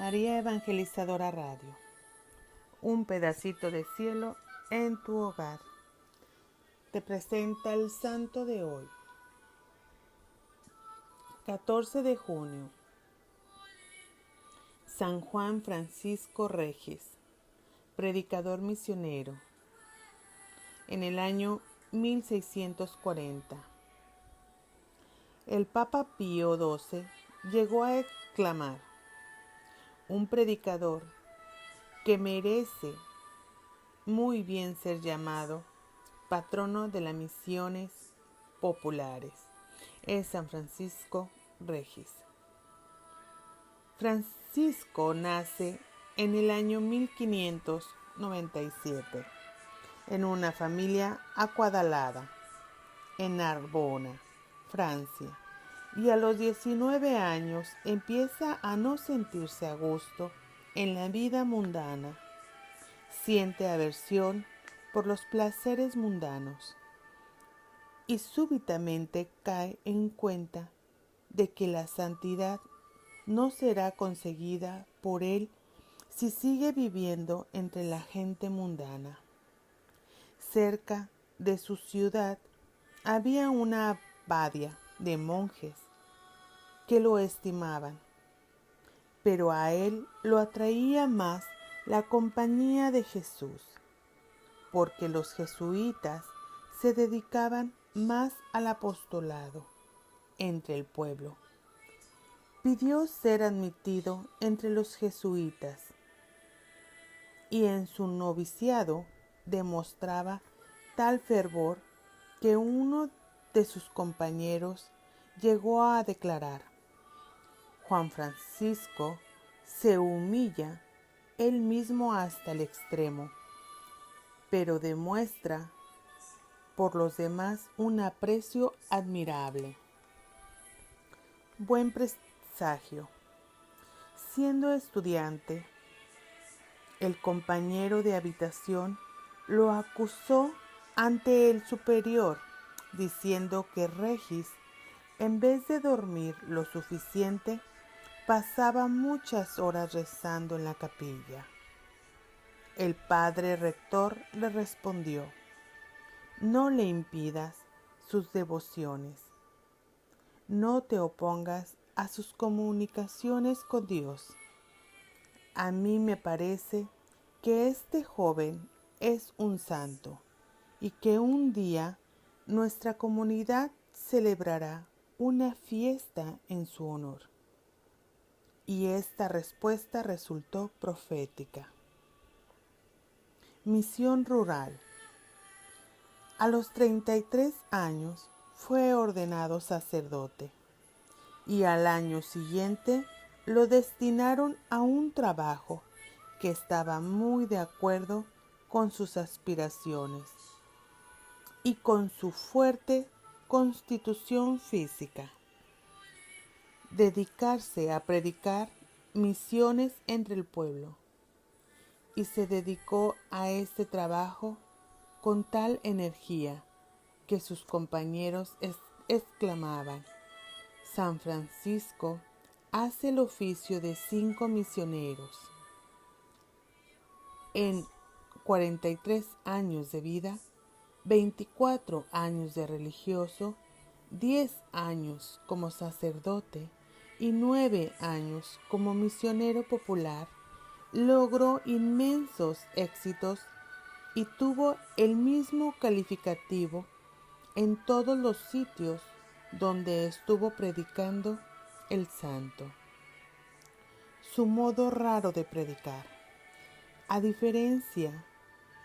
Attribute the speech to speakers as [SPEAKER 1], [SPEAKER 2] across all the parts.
[SPEAKER 1] María Evangelizadora Radio. Un pedacito de cielo en tu hogar. Te presenta el santo de hoy, 14 de junio. San Juan Francisco Regis, predicador misionero, en el año 1640. El Papa Pío XII llegó a exclamar: un predicador que merece muy bien ser llamado patrono de las misiones populares es San Francisco Regis. Francisco nace en el año 1597 en una familia acuadalada en Narbona, Francia, y a los 19 años empieza a no sentirse a gusto en la vida mundana. Siente aversión por los placeres mundanos y súbitamente cae en cuenta de que la santidad no será conseguida por él si sigue viviendo entre la gente mundana. Cerca de su ciudad había una abadía de monjes que lo estimaban, pero a él lo atraía más la compañía de Jesús, porque los jesuitas se dedicaban más al apostolado entre el pueblo. Pidió ser admitido entre los jesuitas y en su noviciado demostraba tal fervor que uno de sus compañeros llegó a declarar: Juan Francisco se humilla él mismo hasta el extremo, pero demuestra por los demás un aprecio admirable. Buen presagio. Siendo estudiante, el compañero de habitación lo acusó ante el superior, diciendo que Regis, en vez de dormir lo suficiente, pasaba muchas horas rezando en la capilla. El padre rector le respondió: no le impidas sus devociones, no te opongas a sus comunicaciones con Dios. A mí me parece que este joven es un santo y que un día nuestra comunidad celebrará una fiesta en su honor. Y esta respuesta resultó profética. Misión rural. A los 33 años fue ordenado sacerdote y al año siguiente lo destinaron a un trabajo que estaba muy de acuerdo con sus aspiraciones y con su fuerte constitución física: dedicarse a predicar misiones entre el pueblo. Y se dedicó a este trabajo con tal energía que sus compañeros exclamaban: San Francisco hace el oficio de 5 misioneros. En 43 años de vida, 24 años de religioso, 10 años como sacerdote y 9 años como misionero popular, logró inmensos éxitos y tuvo el mismo calificativo en todos los sitios donde estuvo predicando el santo. Su modo raro de predicar, a diferencia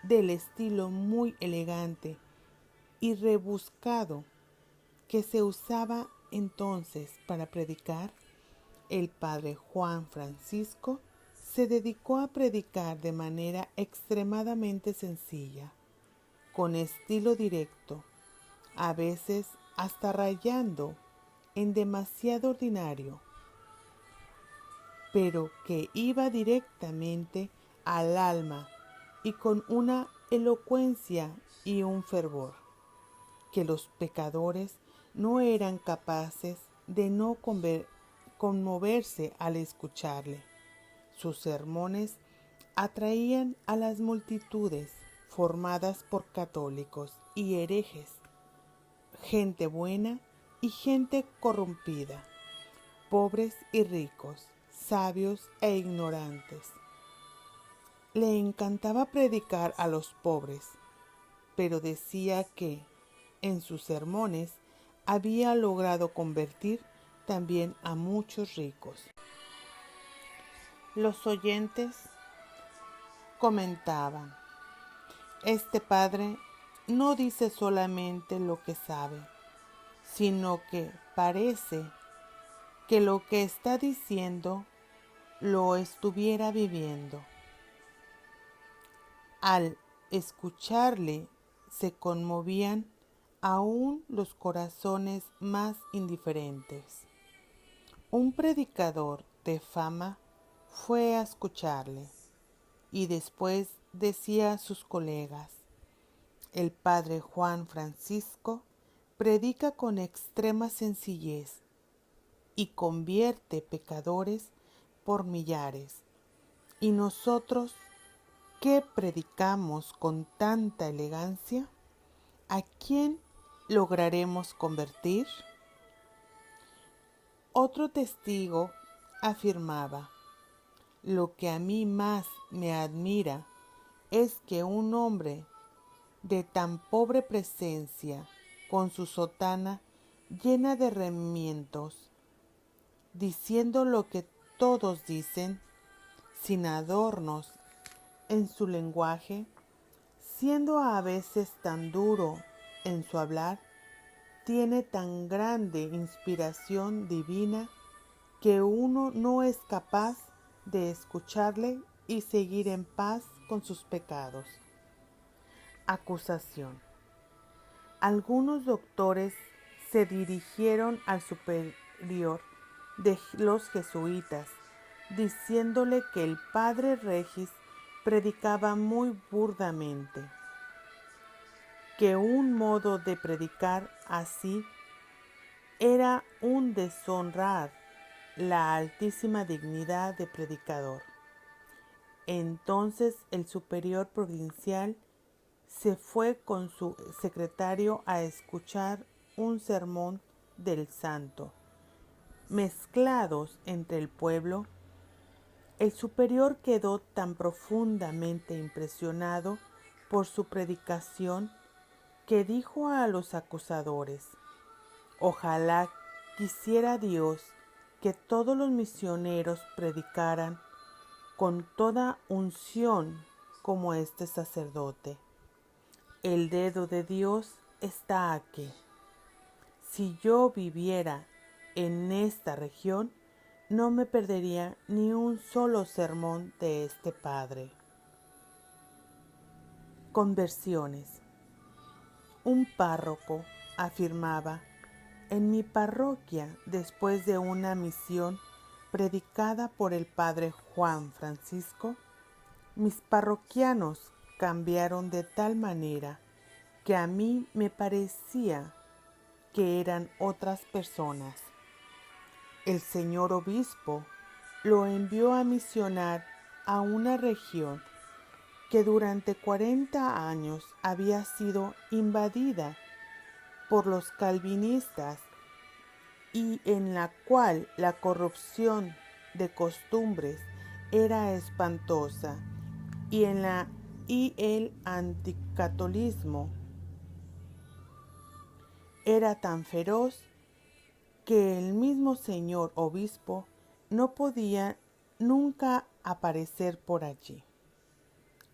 [SPEAKER 1] del estilo muy elegante y rebuscado que se usaba entonces para predicar, el padre Juan Francisco se dedicó a predicar de manera extremadamente sencilla, con estilo directo, a veces hasta rayando en demasiado ordinario, pero que iba directamente al alma y con una elocuencia y un fervor que los pecadores no eran capaces de no conmoverse al escucharle. Sus sermones atraían a las multitudes formadas por católicos y herejes, gente buena y gente corrompida, pobres y ricos, sabios e ignorantes. Le encantaba predicar a los pobres, pero decía que, en sus sermones, había logrado convertir también a muchos ricos. Los oyentes comentaban: este padre no dice solamente lo que sabe, sino que parece que lo que está diciendo lo estuviera viviendo. Al escucharle se conmovían aún los corazones más indiferentes. Un predicador de fama fue a escucharle y después decía a sus colegas: el padre Juan Francisco predica con extrema sencillez y convierte pecadores por millares. ¿Y nosotros qué predicamos con tanta elegancia? ¿A quién lograremos convertir? Otro testigo afirmaba: lo que a mí más me admira es que un hombre de tan pobre presencia, con su sotana llena de remiendos, diciendo lo que todos dicen, sin adornos en su lenguaje, siendo a veces tan duro en su hablar, tiene tan grande inspiración divina que uno no es capaz de escucharle y seguir en paz con sus pecados. Acusación. Algunos doctores se dirigieron al superior de los jesuitas, diciéndole que el padre Regis predicaba muy burdamente, que un modo de predicar así era un deshonrar la altísima dignidad de predicador. Entonces el superior provincial se fue con su secretario a escuchar un sermón del santo. Mezclados entre el pueblo, el superior quedó tan profundamente impresionado por su predicación que dijo a los acusadores: ojalá quisiera Dios que todos los misioneros predicaran con toda unción como este sacerdote. El dedo de Dios está aquí. Si yo viviera en esta región, no me perdería ni un solo sermón de este padre. Conversiones. Un párroco afirmaba: en mi parroquia, después de una misión predicada por el padre Juan Francisco, mis parroquianos cambiaron de tal manera que a mí me parecía que eran otras personas. El señor obispo lo envió a misionar a una región que durante 40 años había sido invadida por los calvinistas y en la cual la corrupción de costumbres era espantosa y el anticatolicismo era tan feroz que el mismo señor obispo no podía nunca aparecer por allí.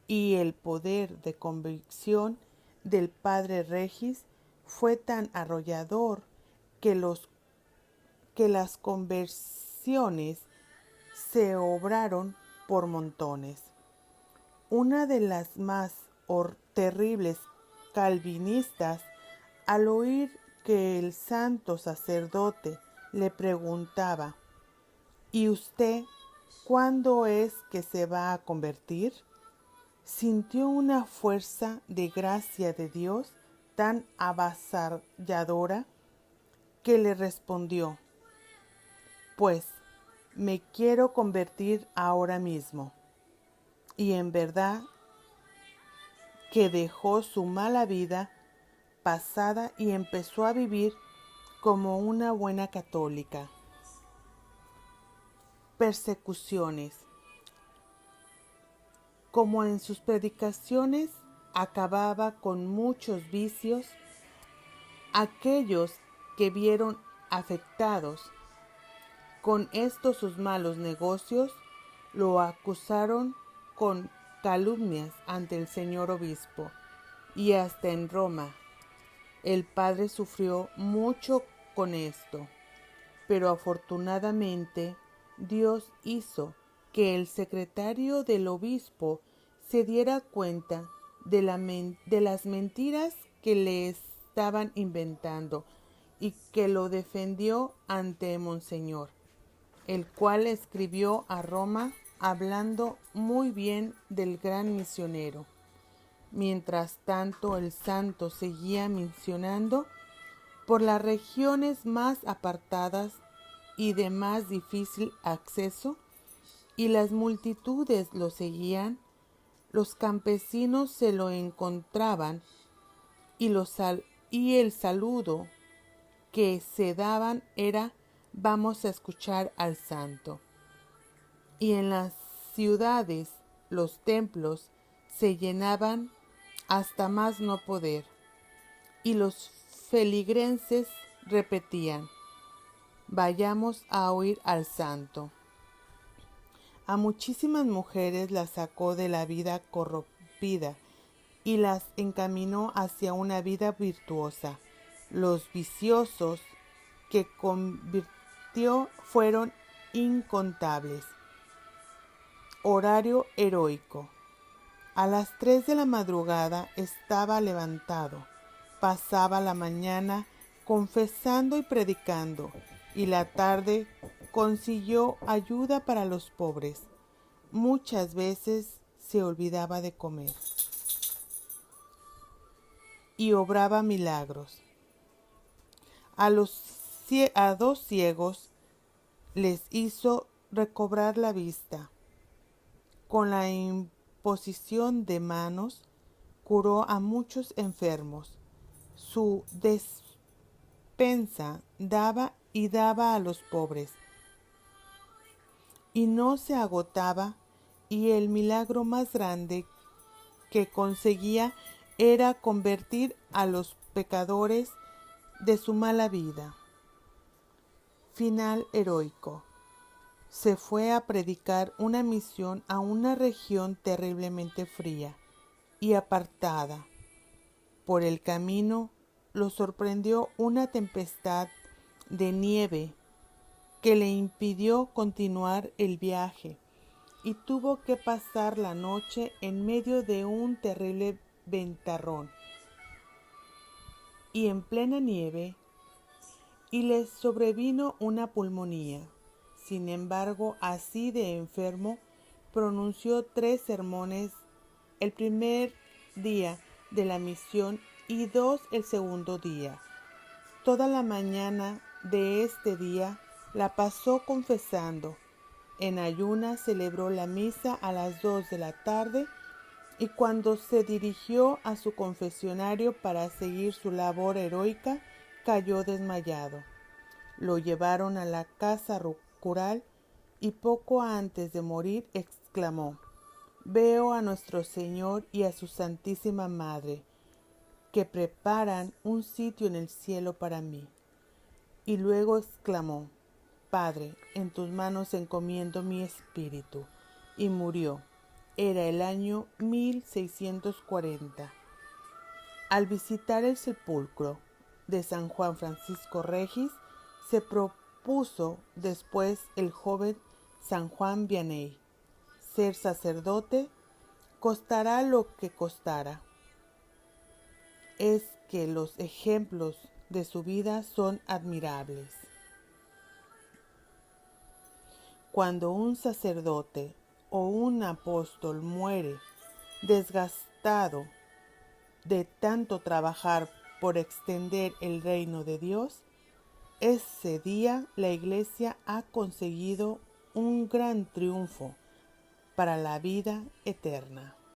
[SPEAKER 1] Y el poder de convicción del padre Regis fue tan arrollador que las conversiones se obraron por montones. Una de las más terribles calvinistas, al oír que el santo sacerdote le preguntaba: ¿y usted cuándo es que se va a convertir?, sintió una fuerza de gracia de Dios tan avasalladora que le respondió: pues me quiero convertir ahora mismo. Y en verdad que dejó su mala vida pasada y empezó a vivir como una buena católica. Persecuciones. Como en sus predicaciones acababa con muchos vicios, aquellos que vieron afectados con estos sus malos negocios lo acusaron con calumnias ante el señor obispo, y hasta en Roma. El padre sufrió mucho con esto, pero afortunadamente Dios hizo que el secretario del obispo se diera cuenta de las mentiras que le estaban inventando y que lo defendió ante Monseñor, el cual escribió a Roma hablando muy bien del gran misionero. Mientras tanto, el santo seguía misionando por las regiones más apartadas y de más difícil acceso, y las multitudes lo seguían. Los campesinos se lo encontraban y el saludo que se daban era: vamos a escuchar al santo. Y en las ciudades los templos se llenaban hasta más no poder, y los feligreses repetían: vayamos a oír al santo. A muchísimas mujeres las sacó de la vida corrompida y las encaminó hacia una vida virtuosa. Los viciosos que convirtió fueron incontables. Horario heroico. A las 3 de la madrugada estaba levantado. Pasaba la mañana confesando y predicando, y la tarde consiguió ayuda para los pobres. Muchas veces se olvidaba de comer y obraba milagros. A 2 ciegos les hizo recobrar la vista. Con la imposición de manos curó a muchos enfermos. Su despensa daba y daba a los pobres, y no se agotaba, y el milagro más grande que conseguía era convertir a los pecadores de su mala vida. Final heroico. Se fue a predicar una misión a una región terriblemente fría y apartada. Por el camino lo sorprendió una tempestad de nieve que le impidió continuar el viaje, y tuvo que pasar la noche en medio de un terrible ventarrón y en plena nieve, y le sobrevino una pulmonía. Sin embargo, así de enfermo, pronunció 3 sermones el primer día de la misión y 2 el segundo día. Toda la mañana de este día la pasó confesando. En ayunas celebró la misa a las 2 de la tarde, y cuando se dirigió a su confesionario para seguir su labor heroica, cayó desmayado. Lo llevaron a la casa cural, y poco antes de morir exclamó: veo a nuestro Señor y a su Santísima Madre, que preparan un sitio en el cielo para mí. Y luego exclamó: Padre, en tus manos encomiendo mi espíritu. Y murió. Era el año 1640. Al visitar el sepulcro de San Juan Francisco Regis, se propuso después el joven San Juan Vianney: ser sacerdote costará lo que costara. Es que los ejemplos de su vida son admirables. Cuando un sacerdote o un apóstol muere desgastado de tanto trabajar por extender el reino de Dios, ese día la Iglesia ha conseguido un gran triunfo para la vida eterna.